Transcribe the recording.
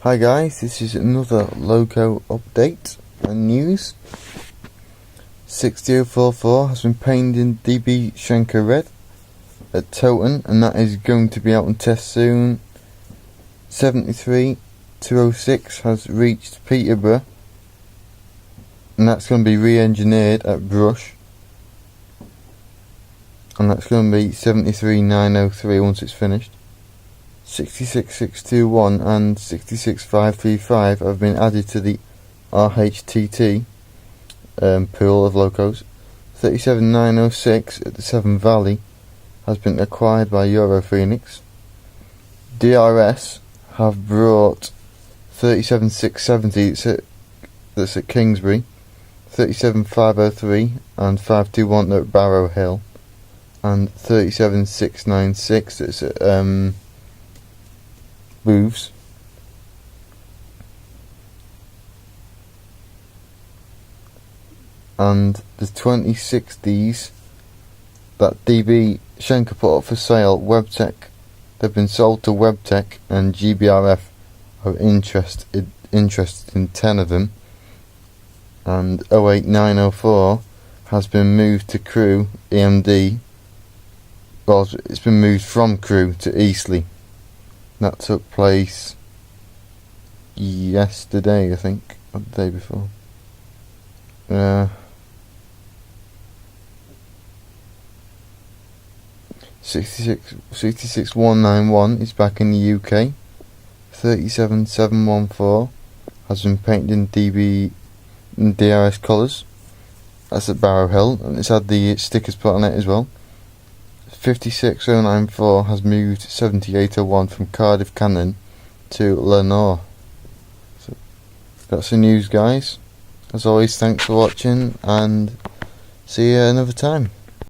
Hi guys, this is another Loco update and news. 60044 has been painted in DB Schenker Red at Toten, and that is going to be out on test soon. 73206 has reached Peterborough, and that's going to be re-engineered at Brush, and that's going to be 73903 once it's finished. 66621 and 66535 have been added to the RHTT pool of locos. 37906 at the Severn Valley has been acquired by Europhoenix. DRS have brought 37670 that's at Kingsbury, 37503 and 521 at Barrow Hill, and 37696 that's at Moves. And the 2060s that DB Schenker put up for sale, WebTech, they've been sold to WebTech, and GBRF are interested in 10 of them. And 08904 has been moved to Crewe EMD. Well, it's been moved from Crewe to Eastleigh. That took place yesterday, I think, or the day before. 66191 is back in the UK. 37714 has been painted in DRS colours. That's at Barrow Hill, and it's had the stickers put on it as well. 56094 has moved 7801 from Cardiff Cannon to Lenore. So that's the news, guys. As always, thanks for watching, and see you another time.